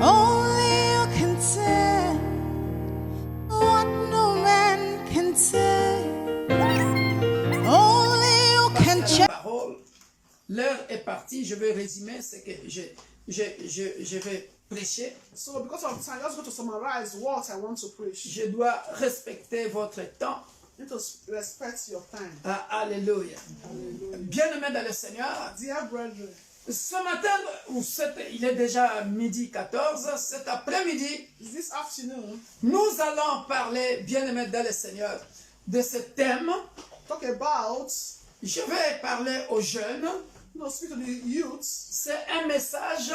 Only you can tell what no man can tell. Only you can change. Parole. L'heure est partie. Je vais résumer ce que je vais prêcher. So because of time, just go to summarize what I want to preach. Je dois respecter votre temps. You need to respect your time. Ah, alléluia. Bien-aimés dans le Seigneur, Dear brethren, ce matin, il est déjà midi 14, cet après-midi, this afternoon, nous allons parler, bien-aimés dans le Seigneur, de ce thème. talk about, Je vais parler aux jeunes. speak to the youths. C'est un message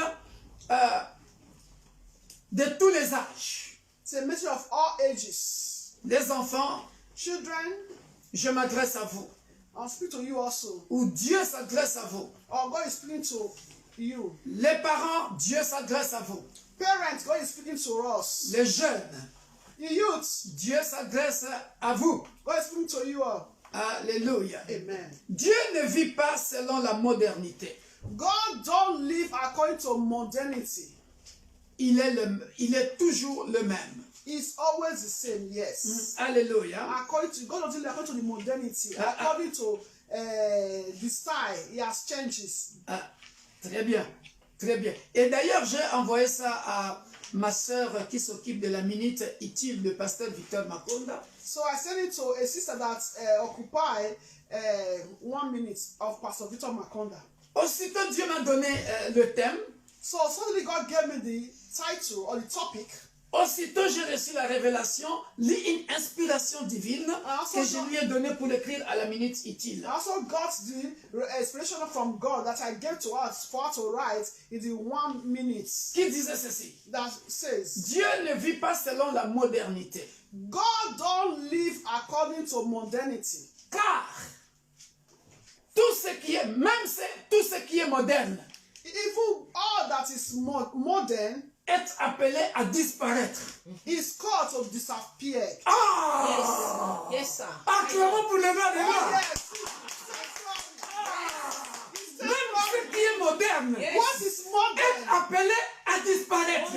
de tous les âges. It's a message of all ages. Les enfants, Children, je m'adresse à vous. I'll speak to you also. Ou Dieu s'adresse à vous. Or God is speaking to you. Les parents, Dieu s'adresse à vous. Parents, God is speaking to us. Les jeunes, The youths, Dieu s'adresse à vous. God is speaking to you all. Alléluia. Amen. Dieu ne vit pas selon la modernité. God don't live according to modernity. Il est toujours le même. It's always the same, yes. Alléluia. According to God, doesn't live according to the modernity. According to the style, He has changes. Très bien. Très bien. Et d'ailleurs, j'ai envoyé ça à ma sœur qui s'occupe de la minute utile, le pasteur Victor Makonda. So I sent it to a sister that occupy 1 minute of Pastor Victor Makonda. Aussitôt, Dieu m'a donné le thème. So suddenly God gave me the title or the topic. Aussitôt, j'ai reçu la révélation, une inspiration divine que je lui ai donnée pour l'écrire à la minute utile. I also got the inspiration from God that I gave to us for her to write in the 1 minute. Qui disait ceci? That says, Dieu ne vit pas selon la modernité. God don't live according to modernity. Car tout ce qui est, tout ce qui est moderne, Even all that is modern est appelé à disparaître. is called to disappear. Ah! Yes, sir. Acclamons pour le roi des Oh, rois. yes. Même ce qui est moderne What is est modern appelé à disparaître.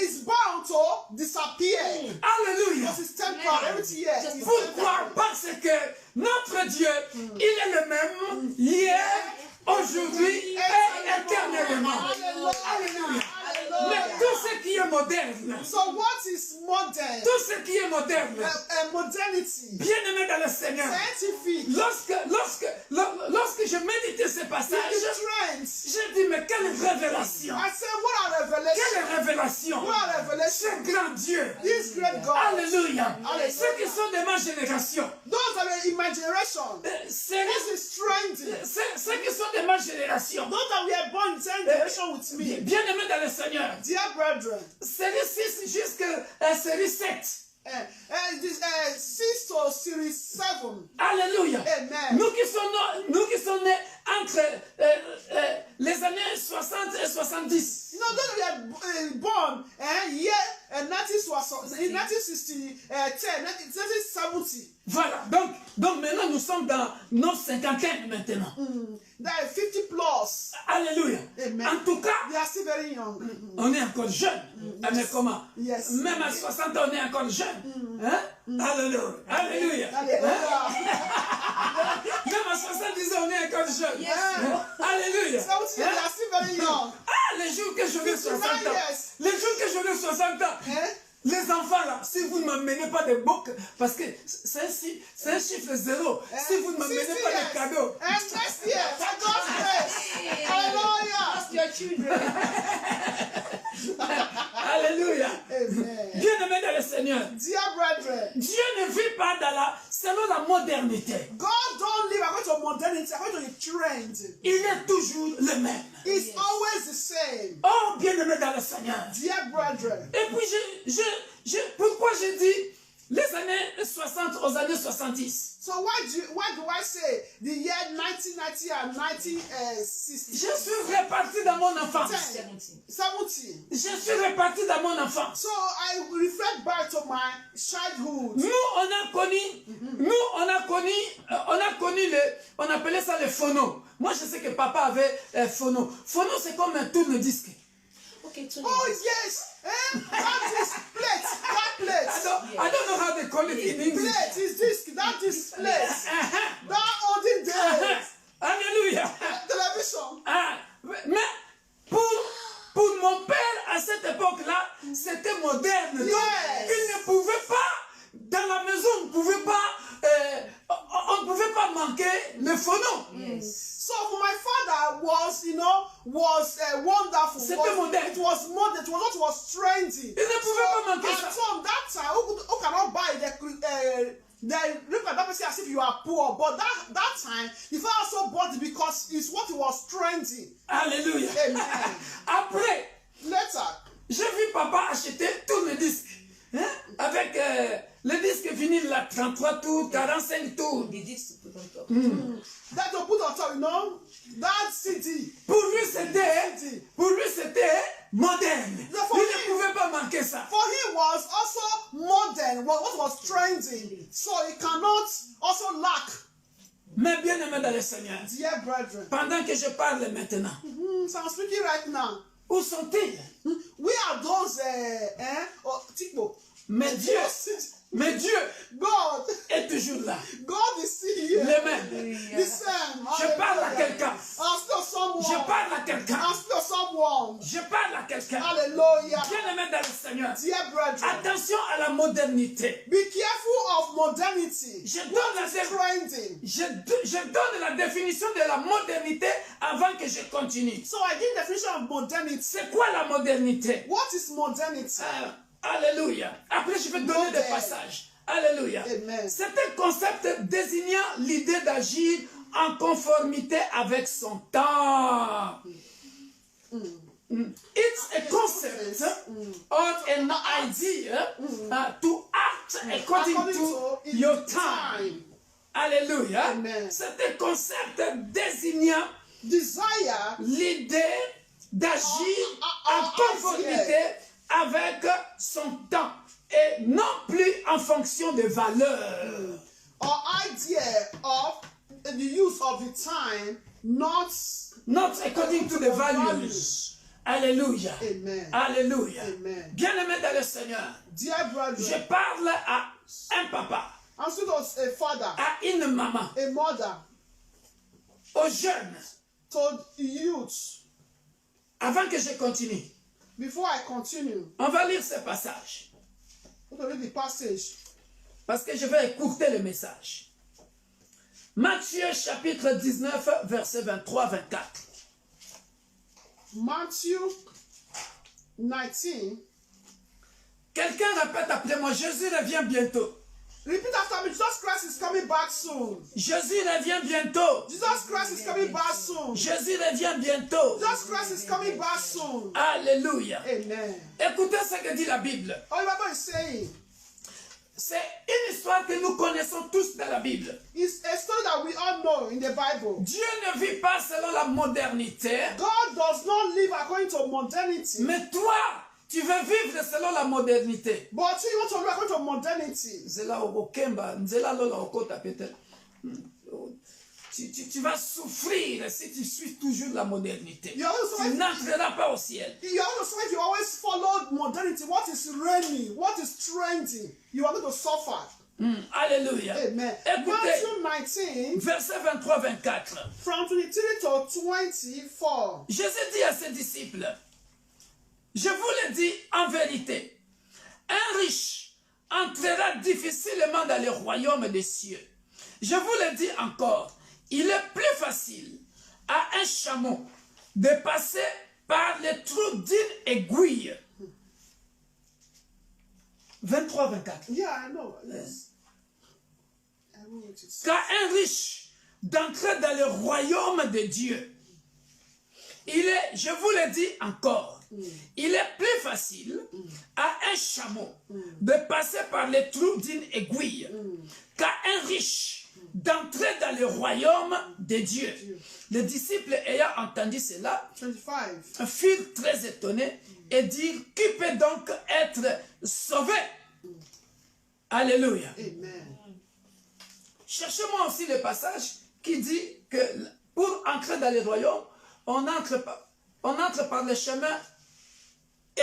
is bound to disappear. Alléluia. Because it's temporary. Everything here is Pourquoi? temporary. Parce que notre Dieu, il est le même hier, aujourd'hui et éternellement. Alléluia. Mais tout ce qui est moderne, So what is modern? tout ce qui est moderne, Modernity. bien-aimé dans le Seigneur, Scientific. lorsque je méditais ce passage, Trends. j'ai dit, mais quelle révélation! I said, what a revelation. Quelle révélation! What a revelation. Ce grand Dieu! This great God. Alléluia! Alléluia. Ceux qui sont de ma génération, Those are in my generation. ceux This is strange. qui sont de ma génération, Those that were born in the same generation with me. bien-aimés dans le Seigneur, Dear brethren, série 6 jusqu'à série 7. this 6 to series 7. Alléluia. Amen. Nous qui sommes nés entre les années 60 et 70. You know, those that were born in 1960, 1970. Voilà. Donc maintenant nous sommes dans nos cinquantaines maintenant. They are 50 plus. Alléluia. Amen. En tout cas, They are still very young. on est encore jeune. Mais comment? Yes. Même à 60 ans, on est encore jeune. Hein? Alléluia. Alléluia. Hallelujah. Même à 70 ans, on est encore jeune. Hein? Alléluia. 70, they are still very young. Ah, les jours que j'aurai 60 ans. yes. Les jours que j'aurai 60 ans. Eh? Les enfants là, si vous ne m'amenez pas des boucs, parce que c'est un chiffre zéro. Si vous ne m'amenez pas des cadeaux. And next year, for God's grace. Hallelujah. Ask your children. Alléluia. Amen. Bien-aimé dans le Seigneur. Dear brethren, Dieu ne vit pas selon la modernité. God don't live according to modernity, according to the trend. Il est toujours le même. It's always the same. Oh, bien-aimé dans le Seigneur. Dear brethren, Et puis, pourquoi j'ai dit les années 60 aux années 70? so why do I say the year 1990 and 1960? Je suis reparti dans mon enfance. 70. Je suis reparti dans mon enfance. So I reflect back to my childhood. Nous, on a connu on appelait ça le phono. Moi, je sais que papa avait phono. Phono, c'est comme un tourne-disque. ketu. Oh yes. That is plate. That plate. I don't know how they call it in English. Plate is this. That is plate. That olden days. Alléluia. Television. Mais pour mon père, à cette époque-là, c'était moderne. Donc, Yes. il ne pouvait pas, dans la maison, on ne pouvait pas manquer le phono. So for my father was wonderful. C'était moderne. It was modern. It was what was trendy. Il ne pouvait pas manquer ça. At home that time, who cannot buy they look at that person as if you are poor. But that time, the father also bought it because it's what it was trendy. Alléluia. Amen. Après, Later, j'ai vu papa acheter tous les disques. Hein, avec le disque vinyle, là, 33 tours, 45 tours. They did to put on top. that to put on top, that CD. Pour lui, c'était moderne. Yeah, Il for ne me. pouvait pas manquer ça. For him was also modern, what was trending. So he cannot also lack. Mais bien aimé dans le Seigneur, Dear brethren, pendant que je parle maintenant, so I'm speaking right now. où sont-ils? We are those, Tikbo. Mais Dieu God, est toujours là. God is still here. Le même. The same. Je parle à quelqu'un. I'm still someone. Je parle à quelqu'un. I'm still someone. Je parle à quelqu'un. Hallelujah. Bien aimé dans le Seigneur. Dear brethren, Attention à la modernité. be careful of modernity. Je donne What la is trending? Je donne la définition de la modernité avant que je continue. So I give definition of modernity. C'est quoi la modernité? What is modernity? Alléluia. Après, je vais donner des passages. Alléluia. Amen. C'est un concept désignant l'idée d'agir en conformité avec son temps. It's a concept or an idea to act according to your time. Alléluia. Amen. C'est un concept désignant Desire l'idée d'agir en conformité avec son temps et non plus en fonction des valeurs. or idea of the use of the time, not Not according to the values. Alléluia. Amen. Alléluia. Amen. Bien-aimé dans le Seigneur, Dear je brethren, parle à un papa, I'm still a father, à une maman, a mother, aux jeunes, to youth. avant que je continue. Before I continue, On va lire ce passage I'm going to read the passage. parce que je vais écourter le message. Matthieu chapitre 19, verset 23-24. Matthew 19. Quelqu'un répète après moi, Jésus revient bientôt. Repeat after me. Jesus Christ is coming back soon. Jésus revient bientôt. Jesus Christ is coming back soon. Jésus revient bientôt. Jesus Christ is coming back soon. Alléluia. Amen. Écoutez ce que dit la Bible. All the Bible is saying C'est une histoire que nous connaissons tous dans la Bible. is a story that we all know in the Bible. Dieu ne vit pas selon la modernité, God does not live according to modernity. mais toi, tu veux vivre selon la modernité. But you want to live according to modernity. Nzela okokemba, nzela lola okota peut-être. Tu vas souffrir si tu suis toujours la modernité. You also Tu n'entreras pas au ciel. You also if you always follow modernity, what is reigning, what is trending, you are going to suffer. Alléluia. Amen. Écoutez, Matthew 19, verset 23-24. from 23 to 24. Jésus dit à ses disciples, je vous le dis en vérité, un riche entrera difficilement dans le royaume des cieux. Je vous le dis encore, il est plus facile à un chameau de passer par les trous d'une aiguille. 23-24. Yeah, I know. Yes. I will read it. Qu'à un riche d'entrer dans le royaume de Dieu. Il est, je vous le dis encore, il est plus facile à un chameau de passer par les trous d'une aiguille qu'à un riche d'entrer dans le royaume de Dieu. Les disciples ayant entendu cela 25. furent très étonnés et dirent, qui peut donc être sauvé? Alléluia. Amen. Cherchez-moi aussi le passage qui dit que pour entrer dans le royaume, on entre par le chemin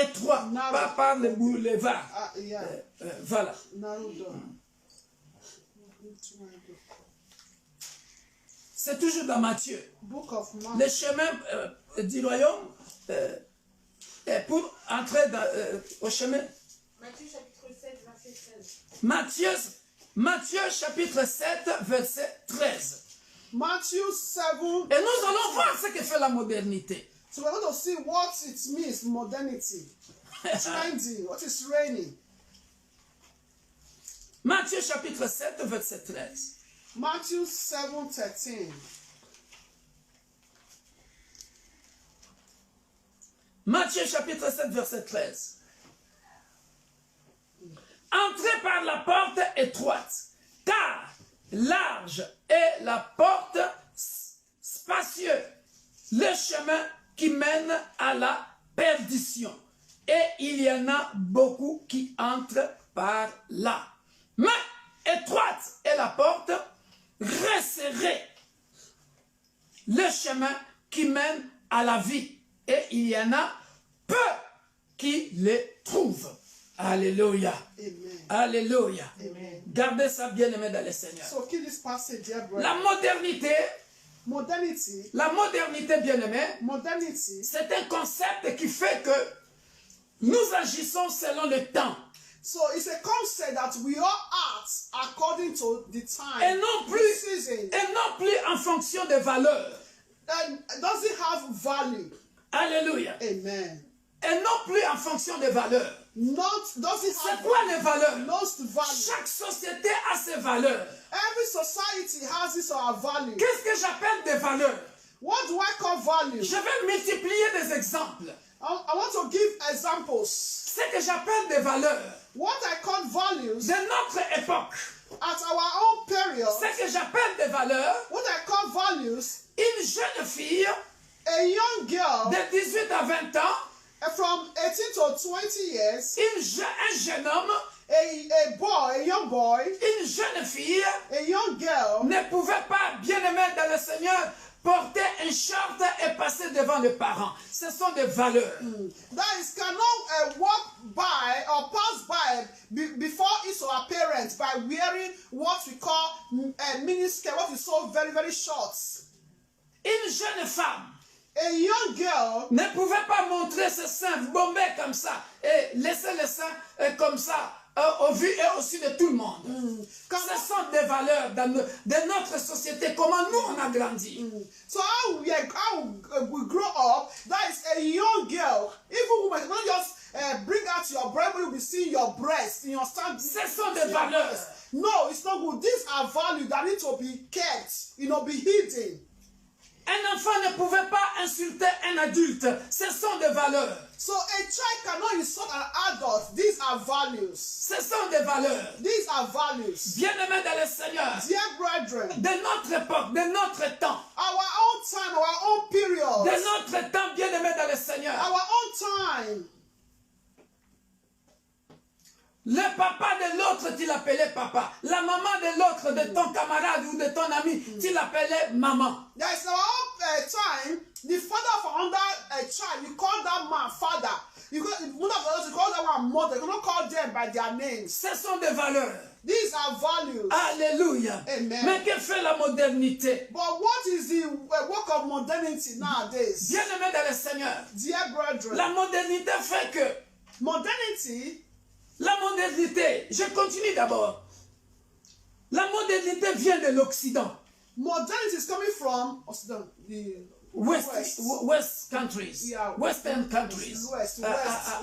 étroit, Narrow. pas par le boulevard. Yeah. Voilà. Narrow door. C'est toujours dans Matthieu. Book of Mark. Le chemin du royaume est pour entrer au chemin. Matthieu chapitre 7, verset 13. Matthieu chapitre 7, verset 13. Matthew 7. Et nous allons voir ce que fait la modernité. So we're going to see what it means, modernity. Trendy, what is reigning. Matthieu chapitre 7, verset 13. Matthew 7:13. Matthieu chapitre 7, verset 13. Entrez par la porte étroite, car large est la porte, spacieux, le chemin qui mène à la perdition. Et il y en a beaucoup qui entrent par là. Mais étroite est la porte, resserré le chemin qui mène à la vie. Et il y en a peu qui les trouvent. Alléluia. Amen. Alléluia. Amen. Gardez ça bien aimé dans le Seigneur. So keep this passage, dear brother. La modernité bien aimé, Modernity, c'est un concept qui fait que nous agissons selon le temps. so it's a concept that we all act according to the time, Et non the plus, season, et non plus en fonction des valeurs. and does it have value? Alléluia. Amen. Et non plus en fonction des valeurs. Not does it C'est have quoi les valeurs? lost value? Chaque société a ses valeurs. Every society has its or value. Qu'est-ce que j'appelle des valeurs? What do I call value? Je vais multiplier des exemples. I want to give examples. Ce que j'appelle des valeurs What I call values de notre époque. at our own period. Ce que j'appelle des valeurs, What I call values, une jeune fille a young girl de 18 à 20 ans, from 18 to 20 years, un jeune homme, a boy, a young boy, une jeune fille a young girl ne pouvait pas, bien aimé dans le Seigneur, porter un short et passer devant les parents. Ce sont des valeurs. that is cannot walk by or pass by before his or her parents by wearing what we call miniskirt, what is so very, very short. Une jeune femme A young girl ne pouvait pas montrer ses seins bombés comme ça et laisser les seins comme ça au vu et au su de tout le monde. Ce sont des valeurs de notre société, comment nous on a grandi. So how we grow up, that is a young girl. Even women, not just bring out your breast, but you will see your breast in your stand. Ce sont des valeurs. No, it's not good. These are values that need to be kept, be hidden. Un enfant ne pouvait pas insulter un adulte. Ce sont des valeurs. So a child cannot insult an adult. These are values. Ce sont des valeurs. These are values. Bien-aimés dans le Seigneur, Dear brethren, de notre époque, de notre temps, our own time, our own period, de notre temps, bien-aimés dans le Seigneur, our own time. le papa de l'autre, tu l'appelais papa. La maman de l'autre, de ton camarade ou de ton ami, tu l'appelais maman. There is our own time. The father of another child, you call that man father. You call that one mother. You cannot call them by their names. Ce sont des valeurs. These are values. Alléluia. Amen. Mais que fait la modernité? But what is the work of modernity nowadays? Bien-aimés dans le Seigneur, Dear brethren, la modernité fait que modernity, la modernité, je continue d'abord. La modernité vient de l'Occident. modernity is coming from the West countries. Yeah. Western countries.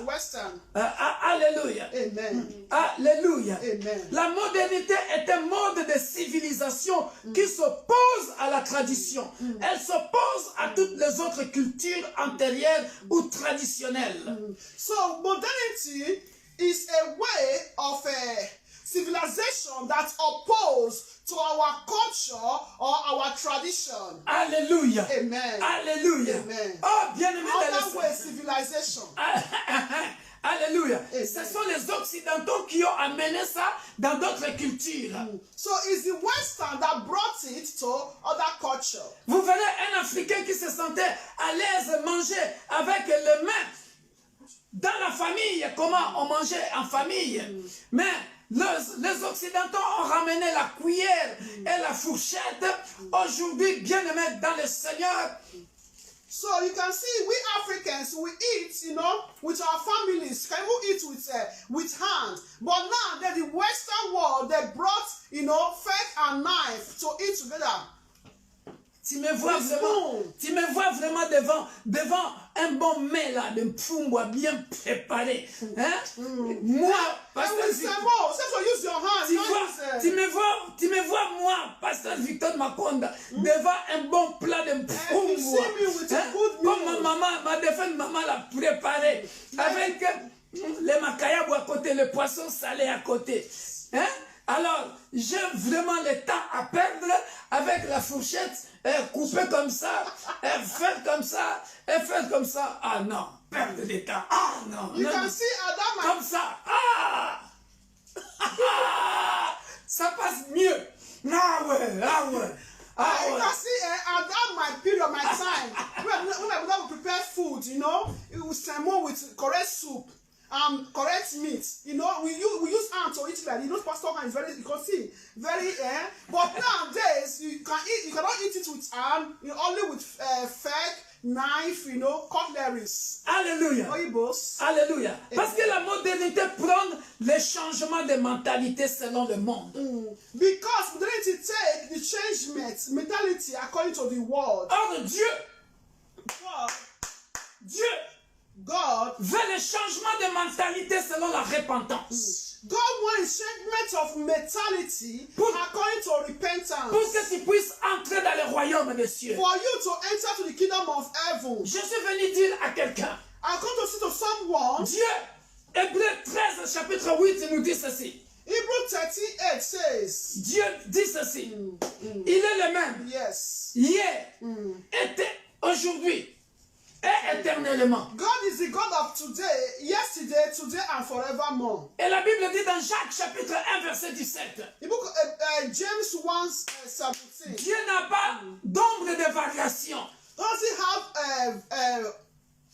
Western. Alléluia. Amen. Alléluia. Amen. La modernité est un mode de civilisation qui s'oppose à la tradition. Elle s'oppose à toutes les autres cultures antérieures ou traditionnelles. So modernity is a way of a civilization that opposes to our culture or our tradition. Alléluia. Amen. Alléluia. Amen. Oh, bien-aimé dans Other le way civilization. Alléluia. Amen. Ce sont les Occidentaux qui ont amené ça dans d'autres cultures. So it's the Western that brought it to other culture. Vous verrez un Africain qui se sentait à l'aise manger avec les mains. dans la famille, comment on mangeait en famille. Mais les Occidentaux ont ramené la cuillère et la fourchette. Aujourd'hui, bien aimés dans le Seigneur. So you can see we Africans, we eat, you know, with our families. Can we eat with hands? But now that the Western world, they brought, you know, fork and knife to eat together. Tu me vois vraiment devant un bon mets là, de mpfumbwa bien préparé. Hein? Moi, Pasteur Victor, tu me vois moi, Pasteur Victor Makonda, devant un bon plat de mpfumbwa. Comme ma défunte maman l'a préparé. Avec les macayabu à côté, le poisson salé à côté. Hein? Alors, j'ai vraiment le temps à perdre avec la fourchette, couper comme ça, faire comme ça, et faire comme ça. Ah non, perdre de temps. Ah non. You non, can non. see Adam Comme ça. Ah, ça passe mieux. Ah ouais. you can see Adam my period, my time. when I would prepare food, you know, it was more with correct soup. Correct meat, you know, we use hand to eat like, you know, pastor hand is very, you can see, very, but nowadays, you cannot eat it with hand, you know, only with fork, knife, you know, cutleries. Alléluia. Oibos. Alléluia. Parce que la modernité prend le changement de mentalité selon le monde. Because modernity take the changement mentality according to the world. Or, Dieu God veut le changement de mentalité selon la repentance. God wants changement of mentality according to repentance. Pour que tu puisses entrer dans le royaume des cieux. For you to enter to the kingdom of heaven. Je suis venu dire à quelqu'un. I come to say to someone. Dieu, Hébreux 13, chapitre 8, nous dit ceci. Hebrew 38 says. Dieu dit ceci. Il est le même. Yes. Hier, était, aujourd'hui et éternellement. God is the God of today, yesterday, today and forevermore. Et la Bible dit dans Jacques chapitre 1 verset 17. The book James 1:17. Dieu n'a pas d'ombre de variation. Does he have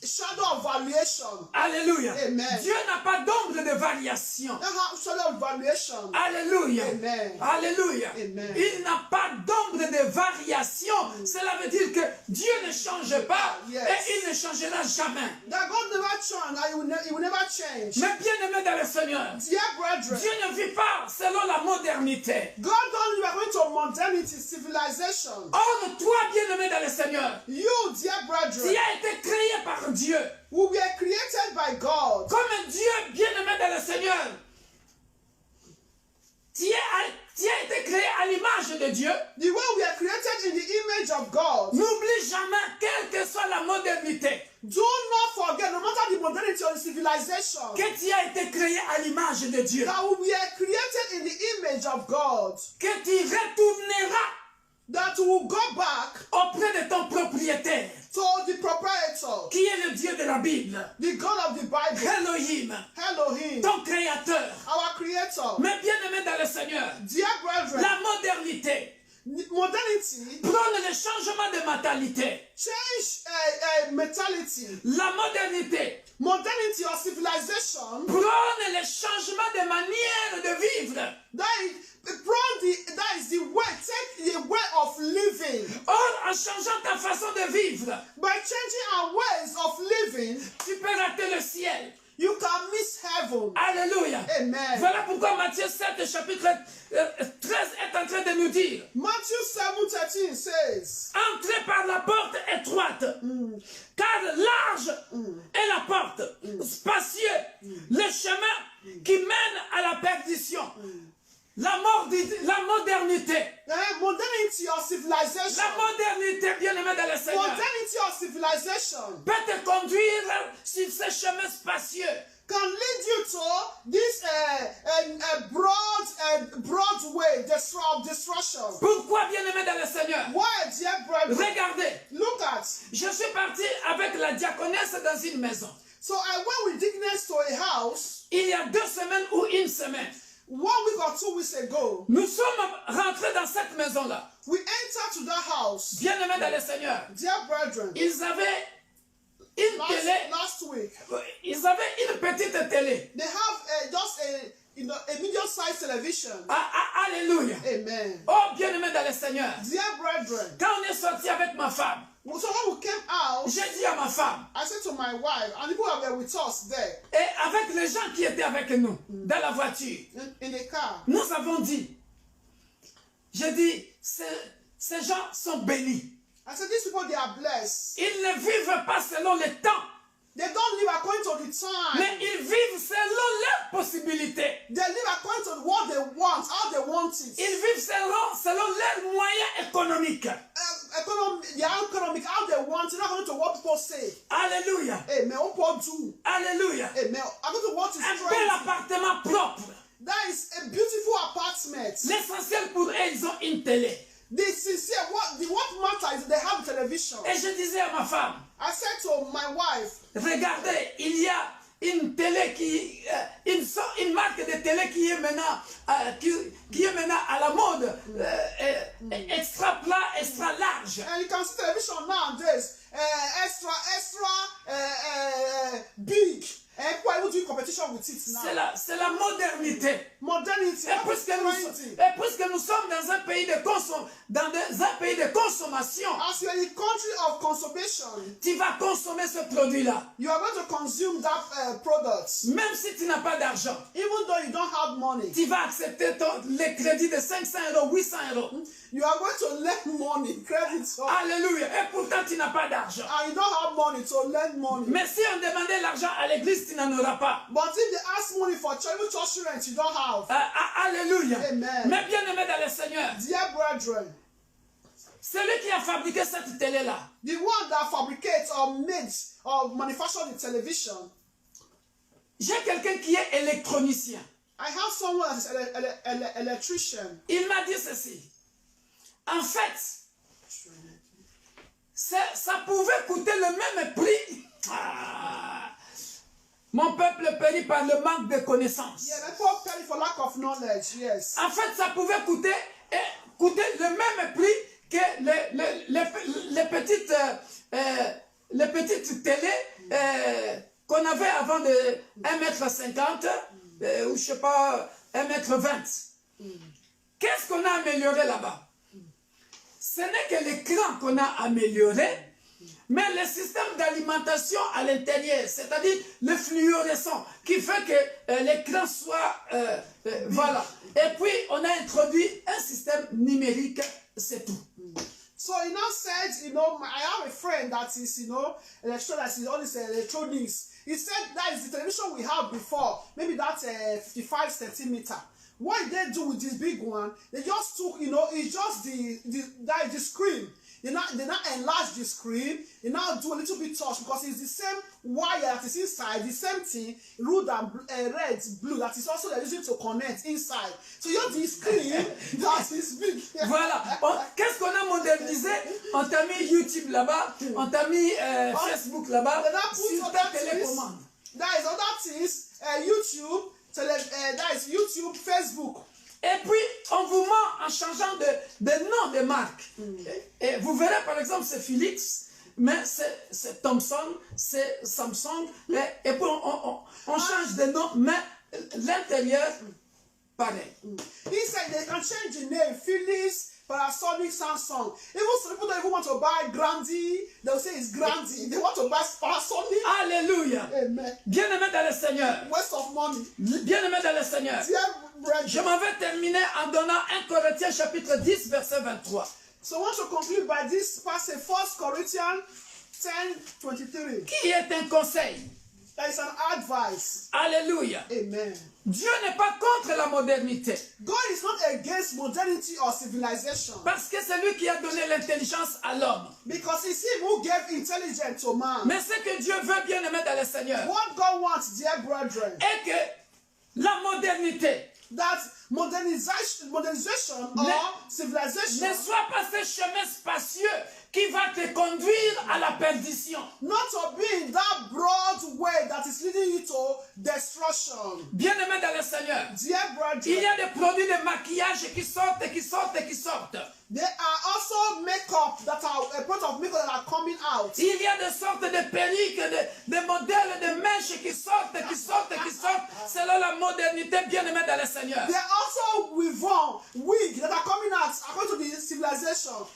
shadow of variation? Alléluia. Amen. Dieu n'a pas d'ombre de variation. Don't have shadow of variation. Alléluia. Amen. Alléluia. Amen. Il n'a pas d'ombre de variation. Cela veut dire que Dieu ne change pas Yes. et il ne changera jamais. That God never change and he will never change. Mais bien aimé dans le Seigneur, Dear brethren, Dieu ne vit pas selon la modernité. God don't live according to modernity, civilization. Or, toi, bien aimé dans le Seigneur, You, dear tu brethren, as été créé par Dieu. we were created by God. Comme Dieu, bien aimé dans le Seigneur, tu as été créé à l'image de Dieu. The way we are created in the image of God. N'oublie jamais, quelle que soit la modernité, Do not forget, no matter the modernity or the civilization, que tu as été créé à l'image de Dieu. that we are created in the image of God. Que tu retourneras That we will go back auprès de ton propriétaire, to the proprietor, qui est le Dieu de la Bible, the God of the Bible, Elohim, Elohim, ton créateur. our creator. Mais bien aimé dans le Seigneur, Dear brethren, la modernité modernity prône le changement de mentalité. change mentality. La modernité Or civilization, prône le changement de manière de vivre. that is the way, take the way of living. Or, en changeant ta façon de vivre, By changing our ways of living, tu peux rater le ciel. you can miss heaven. Alléluia. Amen. Voilà pourquoi Matthieu 7, chapitre 13 est en train de nous dire: Matthew 7:13 says, entrez par la porte étroite, car large est la porte, spacieux, le chemin qui mène à la perdition. La modernité. Modernity or civilization. La modernité, bien aimé dans le Seigneur, Modernity or civilization peut te conduire sur ce chemin spacieux. can lead you to this broad way of destruction. Pourquoi, bien aimé dans le Seigneur? Why, dear brethren? Regardez, Look at. je suis parti avec la diaconesse dans une maison. So I went with Dickness to a house Il y a 2 semaines ou 1 semaine. 1 week or 2 weeks ago. Nous sommes rentrés dans cette maison-là. We entered to that house. Bien aimé dans le Seigneur, Dear brethren, ils avaient une télé. Last week. Ils avaient une petite télé. They have just a medium-sized television. Alléluia. Amen. Oh, bien-aimé dans le Seigneur. Dear brethren, Quand on est sorti avec ma femme, so when we came out, j'ai dit à ma femme, I said to my wife, and people were with us there et avec les gens qui étaient avec nous, dans la voiture, in the car, nous avons dit, j'ai dit, ces gens sont bénis. I said, these people, they are blessed. Ils ne vivent pas selon le temps, They don't live according to the time. mais ils vivent selon leurs possibilités. They live according to what they want, how they want it. Ils vivent selon leurs moyens économiques. Their economic, how they want it, not according to what people say. Alléluia. Amen. What people do. Alléluia. Amen. According to what is Un bel trendy. appartement propre. That is a beautiful apartment. L'essentiel pour eux, ils ont une télé. The sincere, what matters is they have television. Et je disais à ma femme, I said to my wife, regardez, il y a une télé une marque de télé qui est maintenant, qui est maintenant à la mode, extra plat, extra large. and you can see television nowadays, extra big. And people are able to do competition with it now. C'est la modernité. Modernity. Et puisque nous sommes dans un pays de consommation, As you are in a country of consumption, tu vas consommer ce produit-là. you are going to consume that product. Même si tu n'as pas d'argent, Even though you don't have money, tu vas accepter les crédits de 500 €, 800 €. you are going to lend money, credit, Alléluia. Et pourtant, tu n'as pas d'argent. and you don't have money to lend money. Mais si on demandait l'argent à l'église, tu n'en auras pas. But if they ask money for church rent, you don't have. Alléluia. Amen. Mais bien aimé dans le Seigneur, Dear brethren, celui qui a fabriqué cette télé-là, the one that fabricates or makes or manufactures the television, j'ai quelqu'un qui est électronicien. I have someone that is an electrician. Il m'a dit ceci. En fait, ça pouvait coûter le même prix. Mon peuple périt par le manque de connaissances. Yeah, people pay for lack of knowledge, yes. En fait, ça pouvait coûter le même prix que les petites télés qu'on avait avant de 1,50 m ou je sais pas 1,20 m. Qu'est-ce qu'on a amélioré là-bas? Ce n'est que l'écran qu'on a amélioré, mais le système d'alimentation à l'intérieur, c'est-à-dire le fluorescent, qui fait que l'écran soit... voilà. Et puis, on a introduit un système numérique, c'est tout. So he now said, I have a friend that is, electronic, that is all this electronics. He said that is the television we have before, maybe that's 55 centimeter. What they do with this big one, they just took, it's just the screen. They now enlarge the screen. They now do a little bit touch because it's the same wire that is inside, the same thing, red, blue, that is also they're using to connect inside. So you have the screen that is big. Voilà. Qu'est-ce qu'on a modernisé? On t'a mis YouTube là-bas, on t'a mis Facebook là-bas, sur ta télécommande. That is other things, YouTube, that is YouTube, Facebook. Et puis, on vous ment en changeant de nom de marque. Et vous verrez, par exemple, c'est Philips, mais c'est Thomson, c'est Samsung, et puis on change de nom, mais l'intérieur, pareil. He said they can change the name, Philips, Panasonic, Samsung. Even some people don't even want to buy Grandi, they'll say it's Grandi. They want to buy Panasonic. Alléluia. Amen. Bien-aimé dans le Seigneur. Waste of money. Bien-aimé dans le Seigneur. Je m'en vais terminer en donnant 1 Corinthiens chapitre 10, verset 23. So I want to conclude by this passage, 1 Corinthians 10:23. Qui est un conseil? That is an advice. Alléluia. Amen. Dieu n'est pas contre la modernité. God is not against modernity or civilization. Parce que c'est lui qui a donné l'intelligence à l'homme. Because it's him who gave intelligence to man. Mais ce que Dieu veut, bien aimer dans le Seigneur, What God wants, dear brethren, est que la modernité that modernization or civilization. Ne sois pas ce chemin spacieux qui va te conduire à la perdition. Not to be in that broad way that is leading you to destruction. Bien-aimé dans le Seigneur, Dear il y brethren, a des produits de maquillage qui sortent, qui sortent, qui sortent. there are also makeup that are a part of makeup that are coming out. Il y a des sortes de perruques, de modèles, de mèches qui sortent, qui sortent, qui sortent, selon la modernité, bien-aimé dans le Seigneur. There are also wigs that are coming out according to the civilization.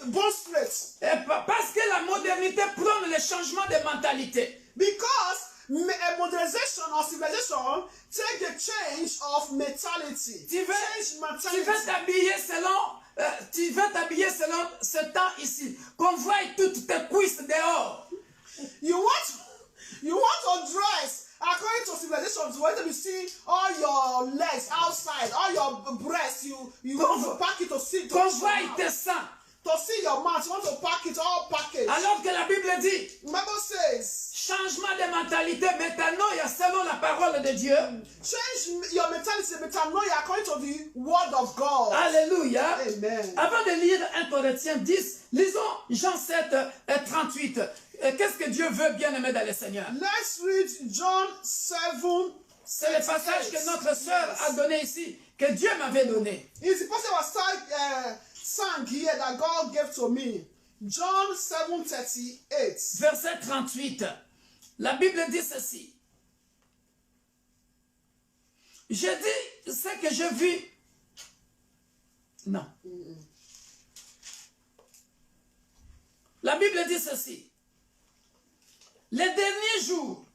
Bone straight. Parce que la modernité prône le changement de mentalité. Because modernization or civilization take the change of mentality. Tu veux t'habiller selon ce temps ici. Qu'on voit toutes tes cuisses dehors. You want to dress according to civilization. You want to see all your legs outside, all your breasts. You want to pack it to see. Qu'on voit tes seins. To see your mouth, you want to pack it all packaged. Alors que la Bible dit, Bible says, changement de mentalité, métanoïa selon la parole de Dieu. change your mentality, metanoia, according to the word of God. Alléluia. Amen. Avant de lire 1 Corinthiens 10, lisons Jean 7, 38. Qu'est-ce que Dieu veut, bien-aimé dans le Seigneur? Let's read John 7. C'est le passage que notre sœur a donné ici, que Dieu m'avait donné. It's the passage was sang here that God gave to me. John 7:38. Verset 38. La Bible dit ceci. Je dis ce que je vis. Non. La Bible dit ceci. Les derniers jours,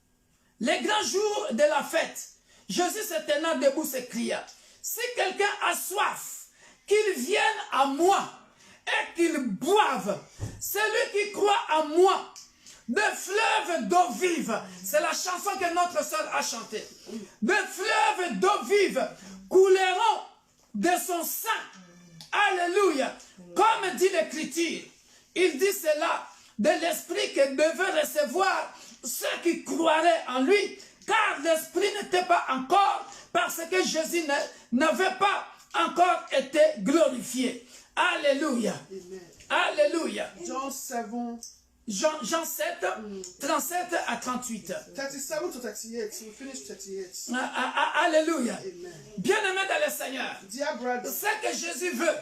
les grands jours de la fête, Jésus se tenant debout s'écria, si quelqu'un a soif, qu'il vienne à moi et qu'il boive. Celui qui croit en moi, de fleuves d'eau vive. C'est la chanson que notre sœur a chantée. De fleuves d'eau vive couleront de son sein. Alléluia. Comme dit l'Écriture, il dit cela de l'Esprit que devait recevoir ceux qui croiraient en lui, car l'Esprit n'était pas encore, parce que Jésus n'avait pas encore été glorifié. Alléluia. Amen. Alléluia. John 7. Jean 7, 37 à 38. 37 to 38. We finished 38. Alléluia. Amen. Bien-aimé dans le Seigneur, Dear brethren, ce que Jésus veut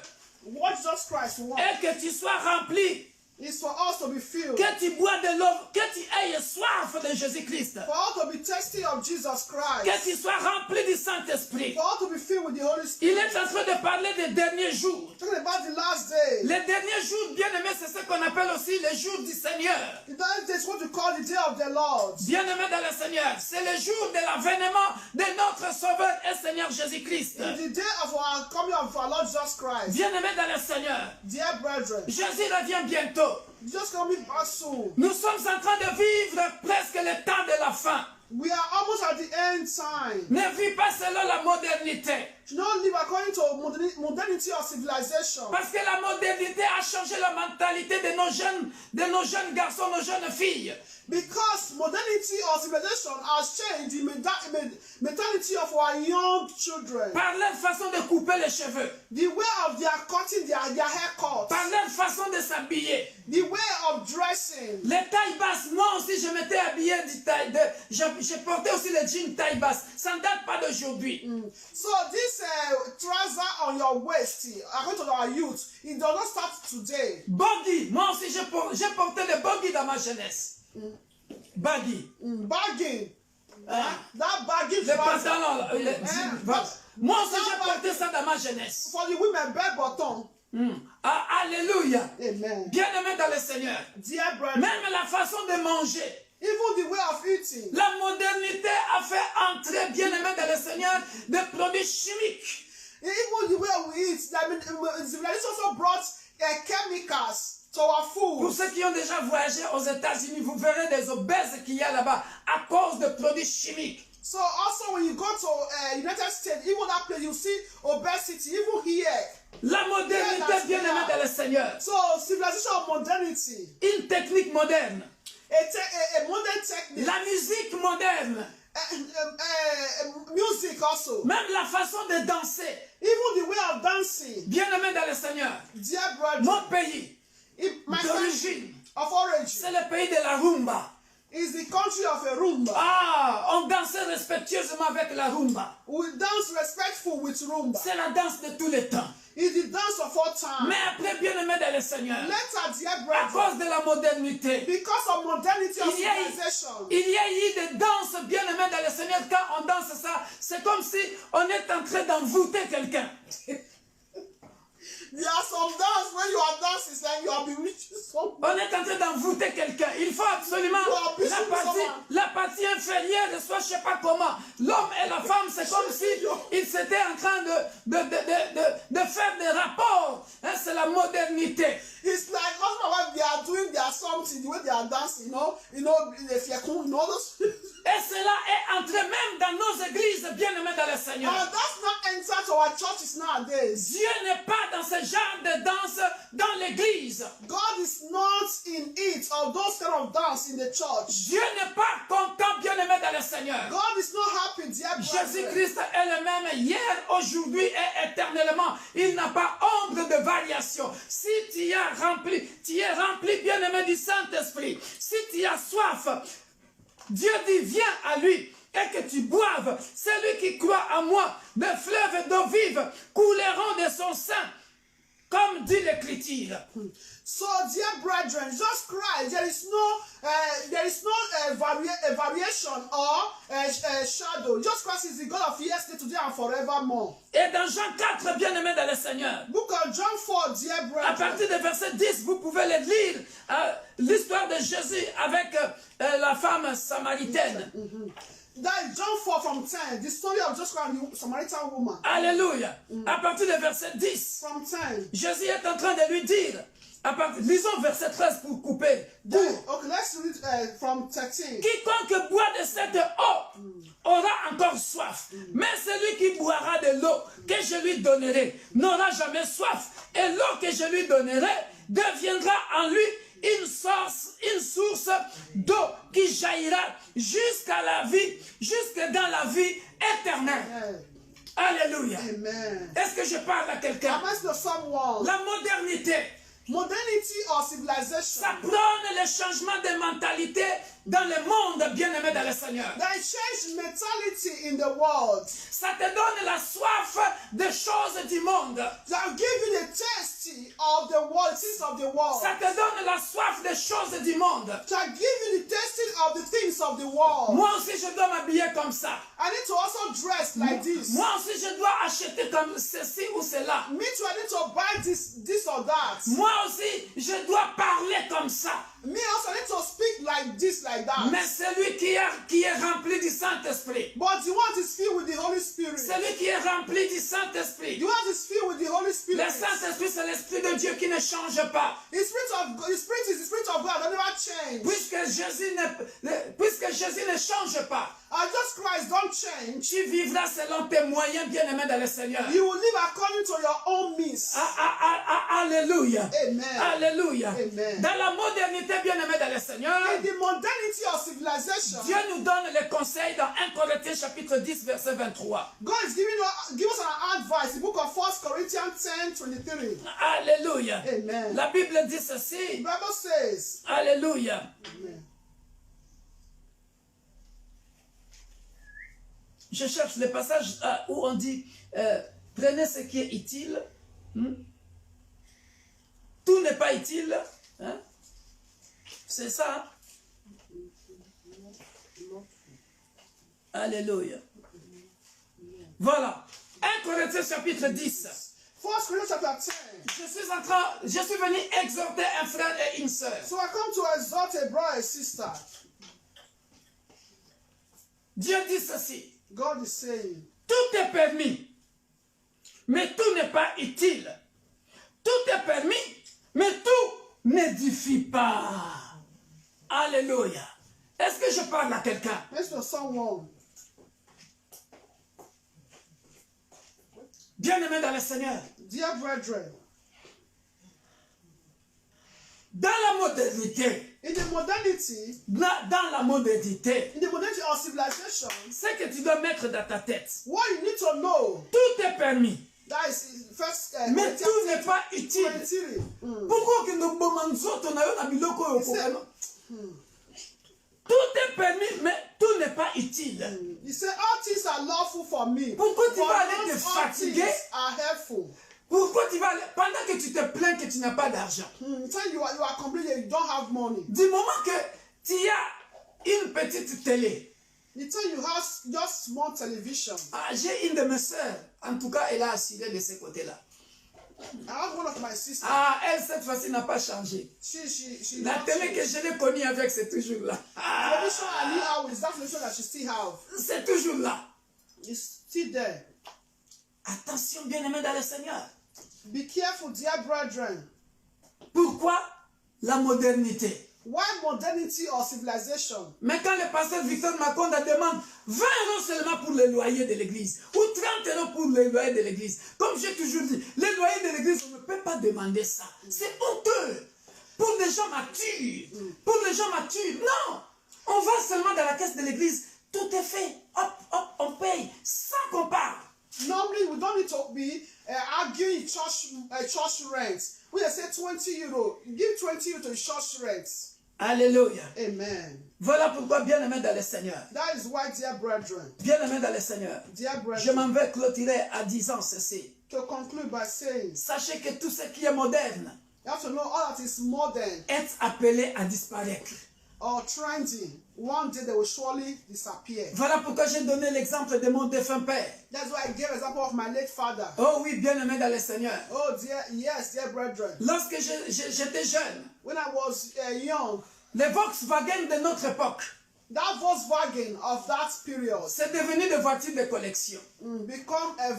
what Jesus Christ wants est que tu sois rempli, is for us to be filled, que tu bois de l'eau, que tu aies soif de Jésus-Christ, for us to be thirsty of Jesus Christ, que tu sois rempli du Saint-Esprit. for us to be filled with the Holy Il Spirit. est en train de parler des derniers jours. Talking about the last day. Les derniers jours, bien-aimé, c'est ce qu'on appelle aussi les jours du Seigneur. That is what we call the day of the Lord. Bien-aimé dans le Seigneur, c'est le jour de l'avènement de notre Sauveur et Seigneur Jésus-Christ. It's the day of our coming of our Lord Jesus Christ. Bien-aimé dans le Seigneur, Dear brethren, Jésus revient bientôt. Jesus coming back soon. Nous sommes en train de vivre presque le temps de la fin. We are almost at the end time. Ne vis pas selon la modernité. Do not live according to modernity or civilization. Parce que la modernité a changé la mentalité de nos jeunes garçons, nos jeunes filles. Because modernity or civilization has changed the mentality of our young children. Par leur façon de couper les cheveux. The way of their cutting their haircut. Par leur façon de s'habiller. The way of dressing. Les tailles basses, moi aussi je m'étais habillé je portais aussi les jeans taille basse. Ça ne date pas d'aujourd'hui. So this trouser on your waist, according to our youth, it does not start today. Boggy, moi aussi j'ai porté le boggy dans ma jeunesse. Baggy. Bagging. That bagging Les trouser. pantalons. Moi aussi j'ai porté ça dans ma jeunesse. For the women, bell bottom. Alléluia. Amen. Bien-aimé dans le Seigneur. Dear brethren, Même la façon de manger. even the way of eating. La modernité a fait entrer, bien-aimé dans le Seigneur, des produits chimiques. Even the way we eat, I mean, civilization also brought chemicals to our Pour food. ceux qui ont déjà voyagé aux États-Unis, vous verrez des obèses qu'il y a là-bas à cause de produits chimiques. So also when you go to United States, even that place, you see obesity, even here. La modernité, bien-aimé dans le Seigneur. So civilization of modernity, Une technique moderne. a modern technique, La musique moderne. music music also. Même la façon de danser. Even the way of dancing. Bien-aimé dans le Seigneur, Dear brother, mon pays my d'origine, country of origin c'est le pays de la rumba. is the country of a rumba. Ah, on dansait respectueusement avec la rumba. We dance respectful with rumba. C'est la danse de tous les temps. It's the dance of all time. Mais après, bien-aimé dans le Seigneur, Later, dear à brother, cause de la modernité, because of modernity of il y a civilization, eu des danses bien-aimées dans le Seigneur. Quand on danse ça, c'est comme si on est en train d'envoûter quelqu'un. there are some dance when you are dancing, it's like you are bewitching someone. On est en train d'envoûter quelqu'un. Il faut absolument la partie inférieure de soi, je ne sais pas comment. L'homme et la femme, c'est comme si ils étaient en train de faire des rapports. Hein, c'est la modernité. It's like husband and wife, they are doing their something, the way they are dancing, if you're cool, those. Et cela est entré même dans nos églises, bien-aimés dans le Seigneur. And that's not entered to our churches nowadays. Dieu n'est pas dans ce genre de danse dans l'église. God is not in it, or those kind of dance in the church. Dieu n'est pas content, bien-aimé dans le Seigneur. God is not happy, dear brother. Jésus-Christ est le même hier, aujourd'hui et éternellement. Il n'a pas ombre de variation. Si tu es rempli, bien-aimé du Saint-Esprit. Si tu as soif, Dieu dit, viens à lui et que tu boives. Celui qui croit en moi, des fleuves d'eau vive couleront de son sein, comme dit l'Écriture. So, dear brethren, just Christ. There is no variation or shadow. Just Christ is the God of yesterday, today, and forevermore. Et dans Jean 4, bien-aimé dans le Seigneur, Book of John 4, dear à brethren. partir du verset 10, vous pouvez le lire, l'histoire de Jésus avec la femme samaritaine. That is John 4 from 10. The story of just Christ and the Samaritan woman. Alléluia. À partir du verset 10, From 10. Jésus est en train de lui dire, lisons verset 13 pour couper. Okay, let's read from 13. Quiconque boit de cette eau aura encore soif. Mais celui qui boira de l'eau que je lui donnerai n'aura jamais soif. Et l'eau que je lui donnerai deviendra en lui une source d'eau qui jaillira jusqu'à la vie, jusque dans la vie éternelle. Alléluia. Amen. Est-ce que je parle à quelqu'un? Am I to someone? La modernité, Modernity or civilization. ça prône le changement de mentalité dans le monde, bien-aimé dans le Seigneur. That change mentality in the world. Ça te donne la soif des choses du monde. That give you the taste of the world, things of the world. Ça te donne la soif des choses du monde. That give you the tasting of the things of the world. Moi aussi, je dois m'habiller comme ça. I need to also dress like this. Moi aussi, je dois acheter comme ceci ou cela. Me too, I need to buy this or that. Moi aussi, je dois parler comme ça. Me also, I need to speak like this, like that. Mais celui qui est rempli du Saint-Esprit, But the one is filled with the Holy Spirit. celui qui est rempli du Saint-Esprit, The one is filled with the Holy Spirit. le Saint-Esprit, c'est l'Esprit de Dieu qui ne change pas. The Spirit is the Spirit of God that never change. Puisque Jésus ne change pas, And just Christ don't change. tu vivras selon tes moyens, bien-aimés dans le Seigneur. You will live according to your own means. Alléluia. Amen. Alléluia. Amen. Dans la modernité, bien-aimés dans le Seigneur, In the modernity of civilization, Dieu nous donne les conseils dans 1 Corinthiens chapitre 10, verset 23. God is give us an advice. The book of 1 Corinthians 10:23. Alléluia. Amen. La Bible dit The ceci. Bible says, Alléluia. Amen. Je cherche le passage où on dit prenez ce qui est utile. Tout n'est pas utile. Hein? C'est ça. Alléluia. Voilà. 1 Corinthiens chapitre 10. 1 Corinthians chapter 10. Je suis venu exhorter un frère et une sœur. So I come to exhort a brother and sister. Dieu dit ceci. God is saying, Tout est permis, mais tout n'est pas utile. Tout est permis, mais tout n'édifie pas. Alléluia. Est-ce que je parle à quelqu'un? next to someone. Bien-aimé dans le Seigneur, Dear brethren, dans la modernité, in the modernity, dans la modernité, in the modernity modernity or civilization, c'est que tu dois mettre dans ta tête. what you need to know, Tout est permis, that is first mais tout n'est pas utile. 23. Pourquoi que nous bomanzoto na yo na biloko yo He said, Tout est permis, mais tout n'est pas utile. he said, all things are lawful for me. Pourquoi tu but vas aller not te all fatiguer? things are helpful. Pourquoi tu vas aller, pendant que tu te plains que tu n'as pas d'argent, So you are complaining you don't have money. du moment que tu as une petite télé, You tell you have just small television. j'ai une de mes soeurs, en tout cas elle a assuré de ce côté-là. I have one of my sisters. Elle cette fois-ci n'a pas changé. She La télé que je l'ai connue avec, c'est toujours là. television I knew how is that television that she still have. C'est toujours là. It's still there. Attention, bien-aimés dans le Seigneur. Be careful, dear brethren. Pourquoi la modernité? Why modernity or civilization? Mais quand le pasteur Victor Makonda demande 20 € seulement pour le loyer de l'église, ou 30 € pour le loyer de l'église, comme j'ai toujours dit, le loyer de l'église, on ne peut pas demander ça. C'est honteux. Pour les gens matures. Pour les gens matures. Non. On va seulement dans la caisse de l'église. Tout est fait. Hop, hop, on paye. Sans qu'on parle. Normally, we don't need to be arguing church rent. We say 20 euro. Give 20 euro to the church rent. Alléluia. Amen. Voilà pourquoi, bien-aimés dans le Seigneur. That is why, dear brethren, Bien-aimés dans le Seigneur. dear Je brethren, m'en vais clôturer à disant ceci. to conclude by saying, Sachez que tout ce qui est moderne you have to know all that is modern est appelé à disparaître. or trendy. One day they will surely disappear. Voilà pourquoi j'ai donné l'exemple de mon défunt père. That's why I gave example of my late father. Oh oui, bien-aimé dans le Seigneur. Oh dear, yes, dear brethren. Lorsque j'étais jeune, When I was young, les Volkswagen de notre époque, that Volkswagen of that period c'est devenu des voitures de collection. become a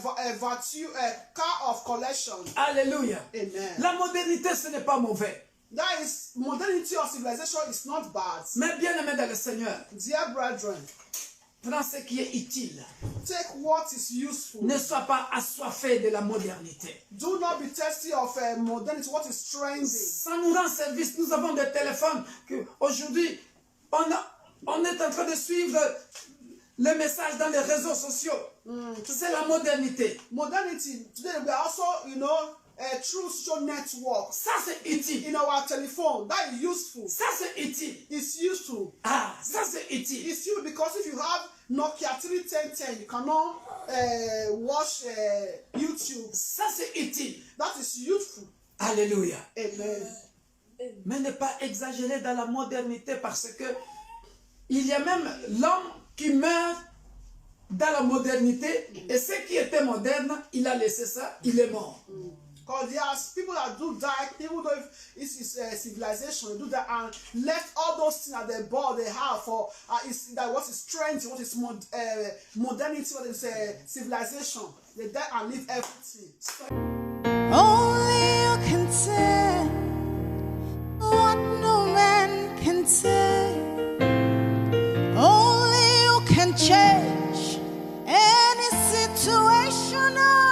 car of collection. Alléluia. Amen. La modernité, ce n'est pas mauvais. That is modernity or civilization is not bad. Mais bien-aimé dans le Seigneur, Dear brethren, prends ce qui est utile. take what is useful. Ne sois pas assoiffé de la modernité. Do not be thirsty of modernity, what is trendy. Ça nous rend service. Nous avons des téléphones que aujourd'hui, on est en train de suivre les messages dans les réseaux sociaux. C'est la modernité. Modernity, today we are also, through social network. Ça, c'est utile. In our telephone, that is useful. Ça, c'est utile. It's useful. Ah, ça, c'est utile. It's useful because if you have Nokia 3110, you cannot watch YouTube. Ça, c'est utile. That is useful. Alléluia. Amen. Mais ne pas exagérer dans la modernité parce que il y a même l'homme qui meurt dans la modernité et ce qui était moderne, il a laissé ça, il est mort. Because there's people that do die, even though it's civilization, they do that and left all those things that they bought, they have for what is trendy, what is modernity, what is civilization. They die and leave everything. Only you can tell what no man can say. Only you can change.